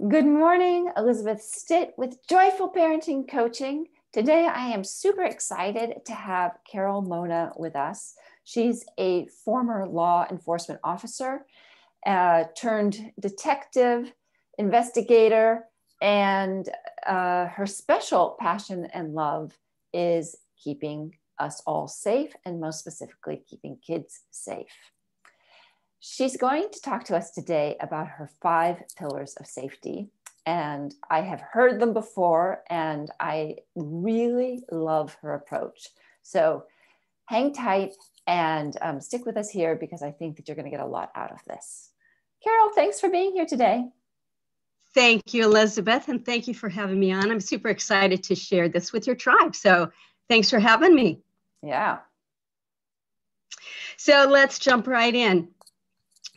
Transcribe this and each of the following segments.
Good morning, Elizabeth Stitt with Joyful Parenting Coaching. Today, I am super excited to have Carol Mona with us. She's a former law enforcement officer, turned detective, investigator, and her special passion and love is keeping us all safe, and most specifically, keeping kids safe. She's going to talk to us today about her 5 pillars of safety. And I have heard them before, and I really love her approach. So hang tight and stick with us here because I think that you're going to get a lot out of this. Carol, thanks for being here today. Thank you, Elizabeth, and thank you for having me on. I'm super excited to share this with your tribe. So thanks for having me. Yeah. So let's jump right in.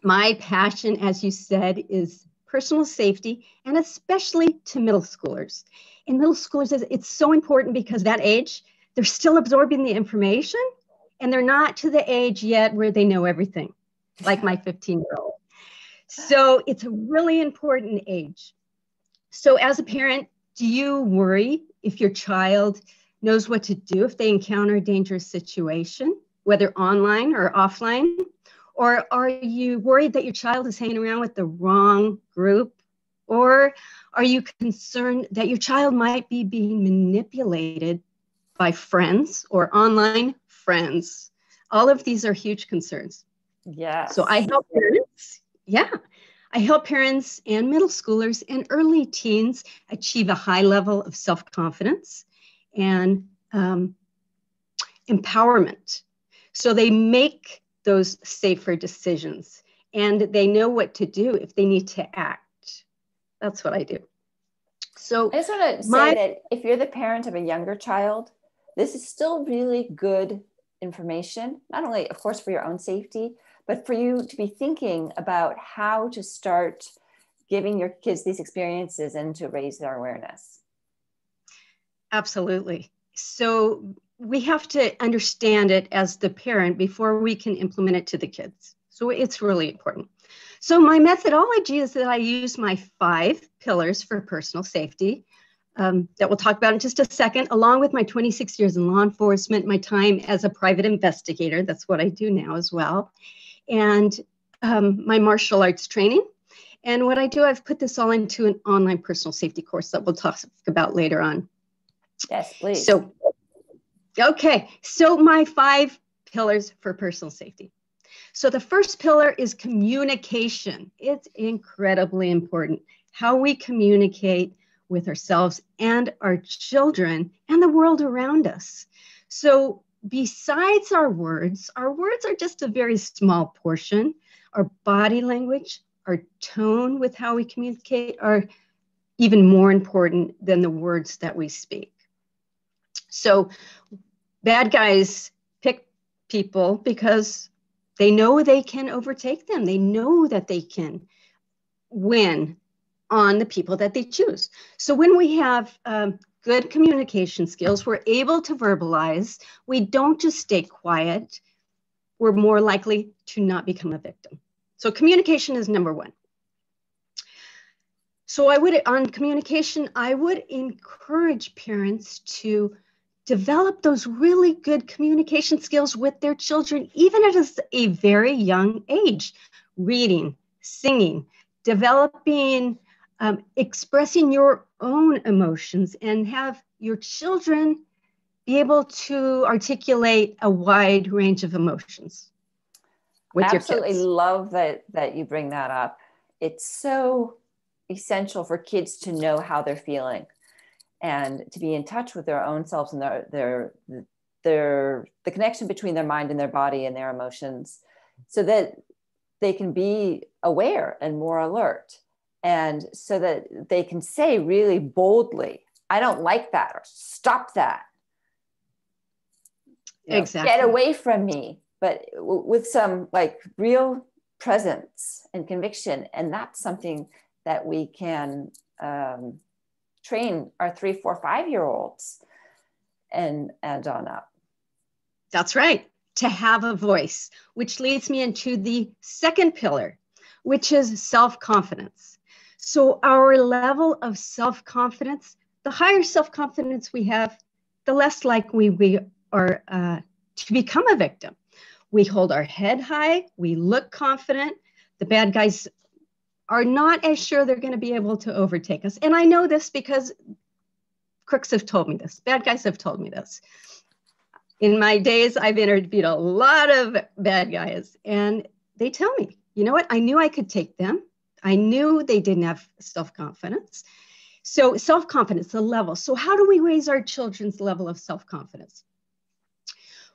My passion, as you said, is personal safety, and especially to middle schoolers. In middle schoolers, it's so important because that age, they're still absorbing the information, and they're not to the age yet where they know everything, like my 15-year-old. So it's a really important age. So as a parent, do you worry if your child knows what to do if they encounter a dangerous situation, whether online or offline? Or are you worried that your child is hanging around with the wrong group? Or are you concerned that your child might be being manipulated by friends or online friends? All of these are huge concerns. Yes. So I help parents. I help parents and middle schoolers and early teens achieve a high level of self-confidence and empowerment. So they make those safer decisions and they know what to do if they need to act. That's what I do. So I just want to say that if you're the parent of a younger child, this is still really good information, not only, of course, for your own safety, but for you to be thinking about how to start giving your kids these experiences and to raise their awareness. Absolutely. So we have to understand it as the parent before we can implement it to the kids. So it's really important. So my methodology is that I use my 5 pillars for personal safety that we'll talk about in just a second, along with my 26 years in law enforcement, my time as a private investigator. That's what I do now as well. And my martial arts training. And what I do, I've put this all into an online personal safety course that we'll talk about later on. Yes, please. So my 5 pillars for personal safety. So the first pillar is communication. It's incredibly important how we communicate with ourselves and our children and the world around us. So besides our words are just a very small portion. Our body language, our tone with how we communicate are even more important than the words that we speak. So bad guys pick people because they know they can overtake them. They know that they can win on the people that they choose. So when we have good communication skills, we're able to verbalize. We don't just stay quiet. We're more likely to not become a victim. So communication is number 1. So on communication, I would encourage parents to develop those really good communication skills with their children, even at a very young age. Reading, singing, developing, expressing your own emotions, and have your children be able to articulate a wide range of emotions with your kids. I absolutely love that you bring that up. It's so essential for kids to know how they're feeling and to be in touch with their own selves and the connection between their mind and their body and their emotions, so that they can be aware and more alert, and so that they can say really boldly, I don't like that, or stop that. Exactly. Get away from me, but with some like real presence and conviction. And that's something that we can train our 3, 4, 5-year-olds and on up. That's right. To have a voice, which leads me into the second pillar, which is self-confidence. So our level of self-confidence, the higher self-confidence we have, the less likely we are to become a victim. We hold our head high, we look confident. The bad guys are not as sure they're going to be able to overtake us. And I know this because crooks have told me this. Bad guys have told me this. In my days, I've interviewed a lot of bad guys, and they tell me, you know what? I knew I could take them. I knew they didn't have self-confidence. So self-confidence, the level. So how do we raise our children's level of self-confidence?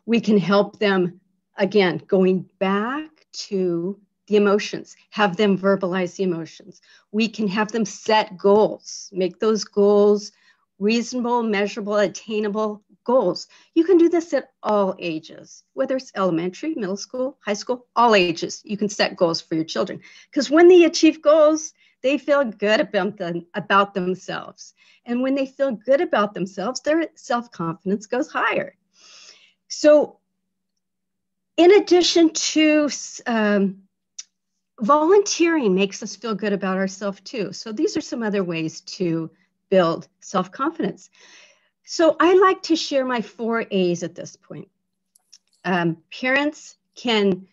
We can help them, again, going back to the emotions, have them verbalize the emotions. We can have them set goals, make those goals reasonable, measurable, attainable goals. You can do this at all ages, whether it's elementary, middle school, high school, all ages. You can set goals for your children, because when they achieve goals, they feel good about themselves. And when they feel good about themselves, their self-confidence goes higher. So in addition to volunteering makes us feel good about ourselves too. So these are some other ways to build self-confidence. So I like to share my 4 A's at this point. Parents can,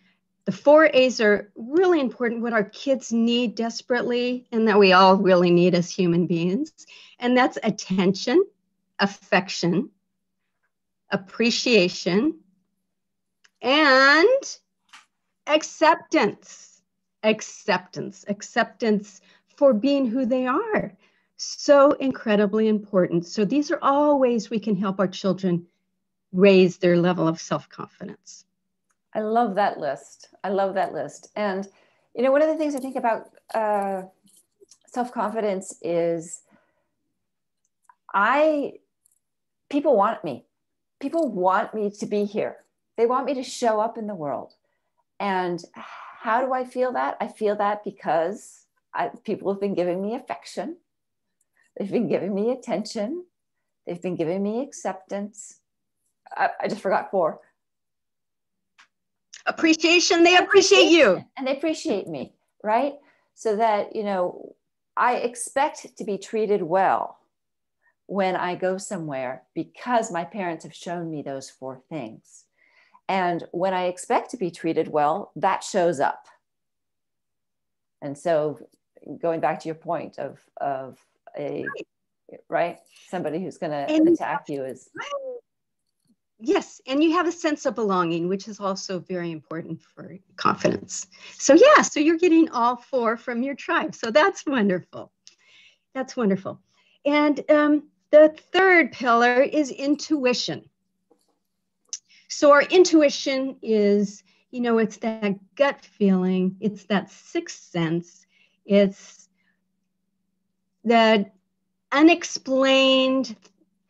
the 4 A's are really important, what our kids need desperately, and that we all really need as human beings. And that's attention, affection, appreciation, and acceptance. Acceptance for being who they are. So incredibly important. So these are all ways we can help our children raise their level of self-confidence. I love that list. I love that list. And, you know, one of the things I think about self-confidence is people want me. People want me to be here. They want me to show up in the world. And how do I feel that? I feel that because people have been giving me affection. They've been giving me attention. They've been giving me acceptance. I just forgot 4. Appreciation. They appreciate you. And they appreciate me, right? So that, you know, I expect to be treated well when I go somewhere because my parents have shown me those 4 things. And when I expect to be treated well, that shows up. And so going back to your point of right? Somebody who's going to attack you is. Yes. And you have a sense of belonging, which is also very important for confidence. So yeah, so you're getting all 4 from your tribe. So that's wonderful. That's wonderful. And the 3rd pillar is intuition. So our intuition is, you know, it's that gut feeling. It's that 6th sense. It's the unexplained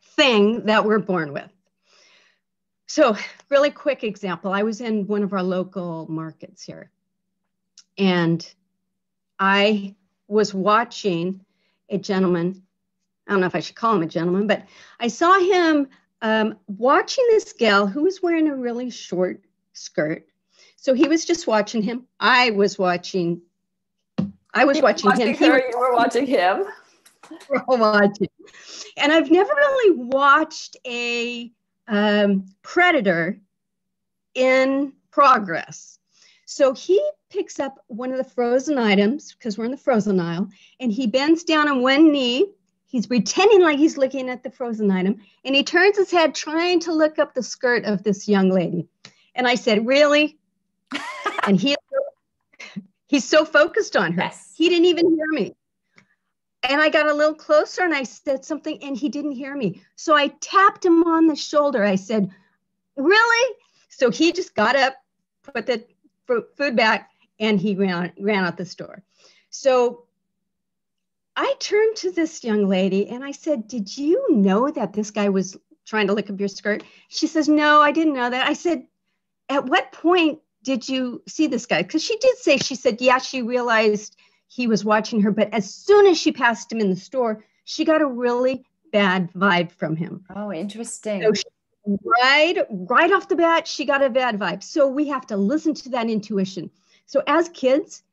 thing that we're born with. So really quick example, I was in one of our local markets here, and I was watching a gentleman. I don't know if I should call him a gentleman, but I saw him watching this gal who was wearing a really short skirt. So he was just watching him. I was watching him. Her, you were watching him. We're all watching. And I've never really watched a predator in progress. So he picks up one of the frozen items, because we're in the frozen aisle, and he bends down on one knee. He's pretending like he's looking at the frozen item, and he turns his head trying to look up the skirt of this young lady. And I said, really? And he's so focused on her. Yes. He didn't even hear me. And I got a little closer and I said something and he didn't hear me. So I tapped him on the shoulder. I said, really? So he just got up, put the food back, and he ran out the store. So I turned to this young lady and I said, did you know that this guy was trying to look up your skirt? She says, no, I didn't know that. I said, at what point did you see this guy? Because she did say, she said, yeah, she realized he was watching her, but as soon as she passed him in the store, she got a really bad vibe from him. Oh, interesting. So right off the bat, she got a bad vibe. So we have to listen to that intuition. So as kids,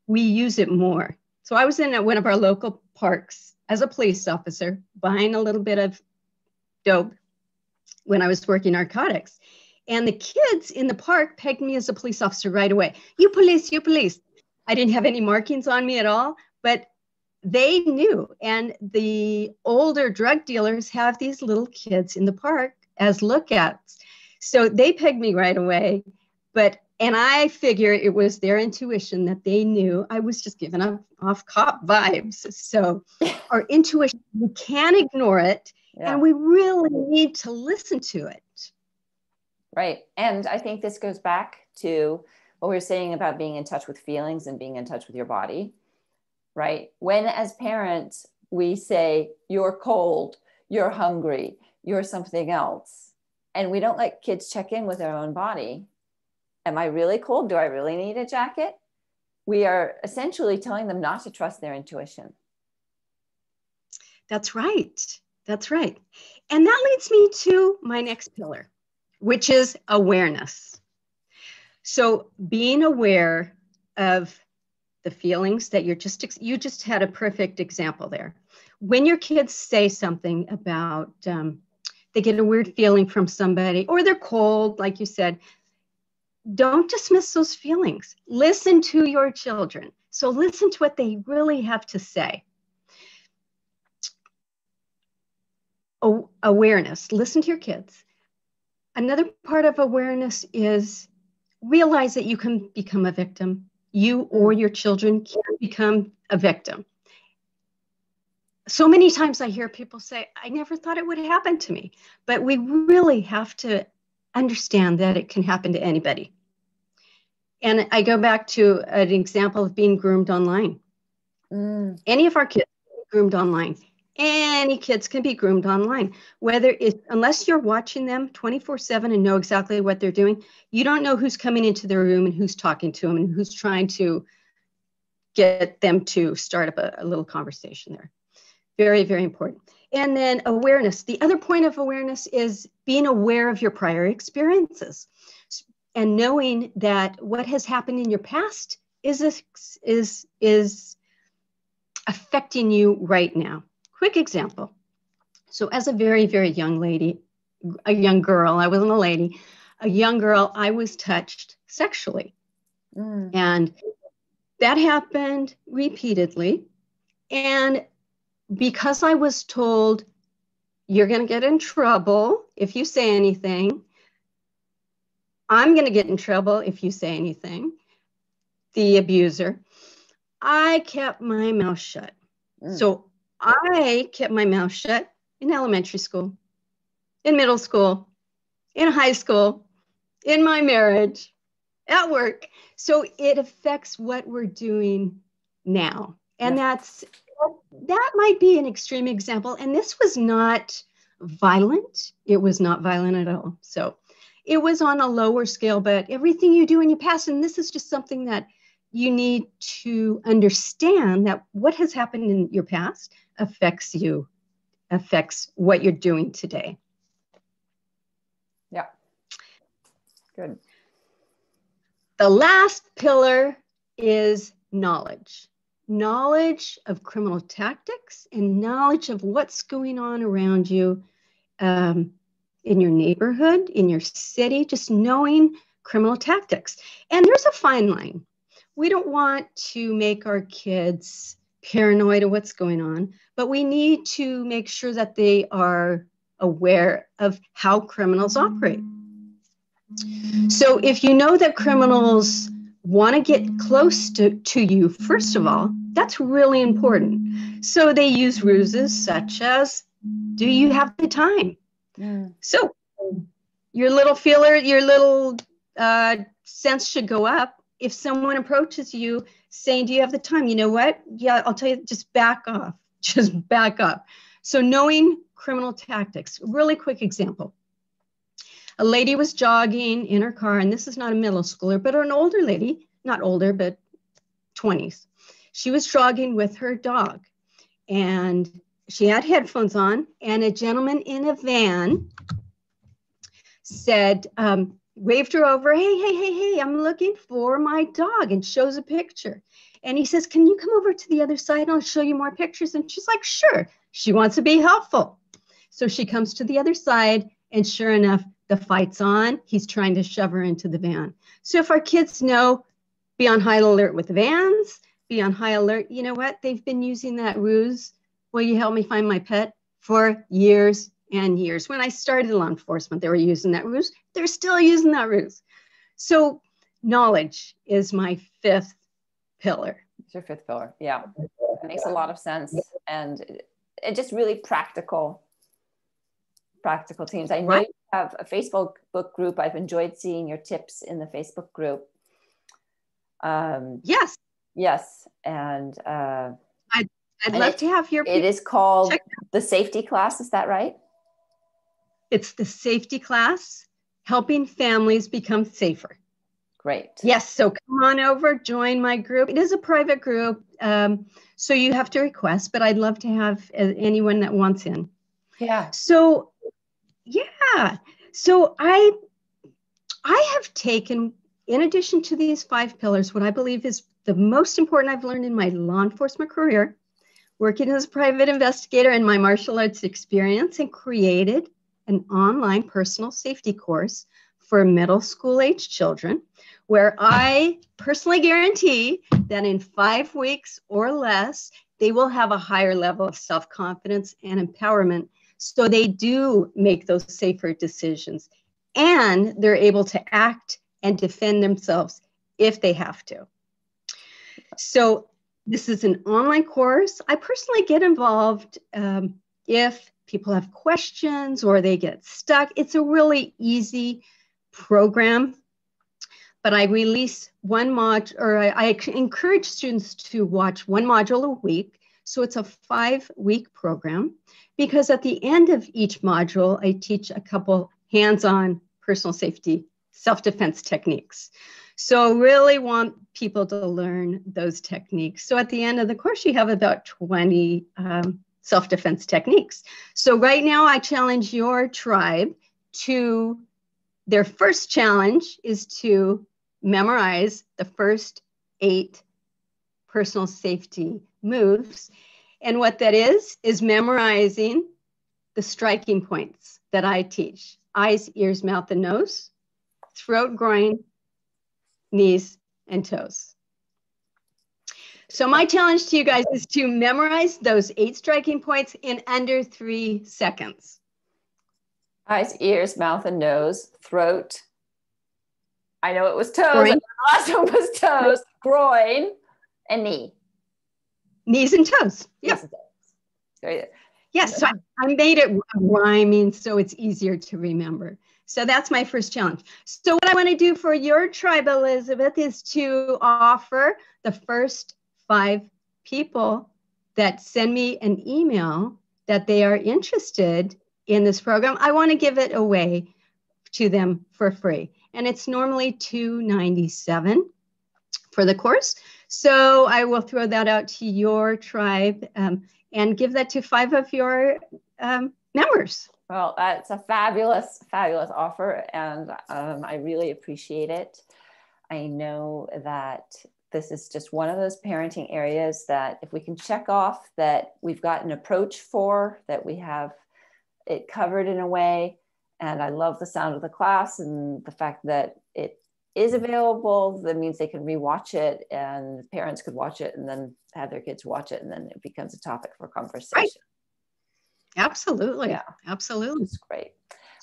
we use it more. So I was in one of our local parks as a police officer, buying a little bit of dope when I was working narcotics. And the kids in the park pegged me as a police officer right away. You police, you police. I didn't have any markings on me at all, but they knew. And the older drug dealers have these little kids in the park as lookouts. So they pegged me right away. And I figure it was their intuition that they knew I was just giving off cop vibes. So our intuition, we can't ignore it. Yeah. And we really need to listen to it. Right. And I think this goes back to what we were saying about being in touch with feelings and being in touch with your body, right? When as parents, we say, you're cold, you're hungry, you're something else, and we don't let kids check in with their own body. Am I really cold? Do I really need a jacket? We are essentially telling them not to trust their intuition. That's right. That's right. And that leads me to my next pillar, which is awareness. So being aware of the feelings that you just had a perfect example there. When your kids say something about, they get a weird feeling from somebody, or they're cold, like you said, don't dismiss those feelings. Listen to your children. So listen to what they really have to say. Awareness, listen to your kids. Another part of awareness is realize that you can become a victim. You or your children can become a victim. So many times I hear people say, I never thought it would happen to me. But we really have to understand that it can happen to anybody. And I go back to an example of being groomed online. Any of our kids can be groomed online. Any kids can be groomed online, unless you're watching them 24/7 and know exactly what they're doing. You don't know who's coming into their room and who's talking to them and who's trying to get them to start up a little conversation there. Very, very important. And then awareness. The other point of awareness is being aware of your prior experiences and knowing that what has happened in your past is affecting you right now. Quick example. So as a very, very young lady, a young girl, I wasn't a lady, a young girl, I was touched sexually. And that happened repeatedly. And because I was told, you're going to get in trouble if you say anything, I'm going to get in trouble if you say anything, the abuser, I kept my mouth shut. So I kept my mouth shut in elementary school, in middle school, in high school, in my marriage, at work. So it affects what we're doing now. And that might be an extreme example. And this was not violent. It was not violent at all. So it was on a lower scale, but everything you do in your past, and this is just something that you need to understand, that what has happened in your past affects you, affects what you're doing today. Yeah. Good. The last pillar is knowledge. Knowledge of criminal tactics and knowledge of what's going on around you in your neighborhood, in your city, just knowing criminal tactics. And there's a fine line. We don't want to make our kids paranoid of what's going on, but we need to make sure that they are aware of how criminals operate. So if you know that criminals want to get close to you, first of all, that's really important. So they use ruses such as, do you have the time? So your little feeler, your little sense should go up. If someone approaches you saying, do you have the time? You know what? Yeah, I'll tell you, just back off. Just back up. So knowing criminal tactics, really quick example. A lady was jogging in her car, and this is not a middle schooler, but an older lady, not older, but 20s. She was jogging with her dog, and she had headphones on, and a gentleman in a van said, waved her over. Hey, I'm looking for my dog, and shows a picture. And he says, can you come over to the other side and I'll show you more pictures? And she's like, sure. She wants to be helpful. So she comes to the other side, and sure enough, the fight's on. He's trying to shove her into the van. So if our kids know, be on high alert with vans, be on high alert, you know what? They've been using that ruse. Will you help me find my pet? For years and years. When I started law enforcement, they were using that ruse. They're still using that ruse. So knowledge is my fifth pillar. It's your fifth pillar. Yeah. It makes a lot of sense. And it just really practical teams. I know you have a Facebook book group. I've enjoyed seeing your tips in the Facebook group. Yes. And I'd love to have your. It is called the safety class. Is that right? It's the safety class, helping families become safer. Great. Yes. So come on over, join my group. It is a private group. So you have to request, but I'd love to have anyone that wants in. Yeah. So, yeah. So I have taken, in addition to these 5 pillars, what I believe is the most important I've learned in my law enforcement career, working as a private investigator in my martial arts experience, and created an online personal safety course for middle school age children, where I personally guarantee that in 5 weeks or less, they will have a higher level of self-confidence and empowerment, so they do make those safer decisions, and they're able to act and defend themselves if they have to. So this is an online course. I personally get involved if people have questions or they get stuck. It's a really easy program, but I release one module, or I encourage students to watch one module a week. So it's a 5-week program, because at the end of each module, I teach a couple hands-on personal safety, self-defense techniques. So really want people to learn those techniques. So at the end of the course, you have about 20 self-defense techniques. So right now I challenge your tribe to, their first challenge is to memorize the first 8 personal safety moves. And what that is memorizing the striking points that I teach: eyes, ears, mouth, and nose, throat, groin, knees, and toes. So my challenge to you guys is to memorize those 8 striking points in under 3 seconds. Eyes, ears, mouth, and nose, throat. I know it was toes. Groin. The last one was toes, groin, and knee. Knees and toes. Yeah. Yes, so I made it rhyming so it's easier to remember. So that's my first challenge. So what I want to do for your tribe, Elizabeth, is to offer the first 5 people that send me an email that they are interested in this program. I want to give it away to them for free. And it's normally $297 for the course. So I will throw that out to your tribe and give that to 5 of your members. Well, that's a fabulous, fabulous offer, and I really appreciate it. I know that this is just one of those parenting areas that if we can check off that we've got an approach for, that we have it covered in a way. And I love the sound of the class and the fact that it is available. That means they can rewatch it, and parents could watch it and then have their kids watch it, and then it becomes a topic for conversation. Right. Absolutely. Yeah. Absolutely. It's great.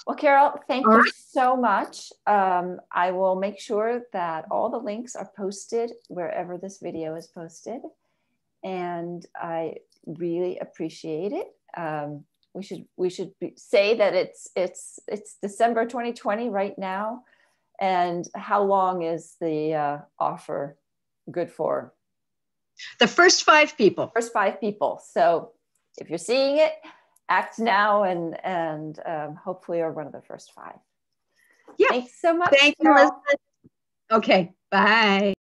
Well, Carol, thank you so much. I will make sure that all the links are posted wherever this video is posted. And I really appreciate it. We should say that it's December 2020 right now. And how long is the offer good for? The first 5 people. First 5 people. So if you're seeing it, act now, and hopefully you're one of the first 5. Yeah. Thanks so much. Thank you, Elizabeth. Okay. Bye.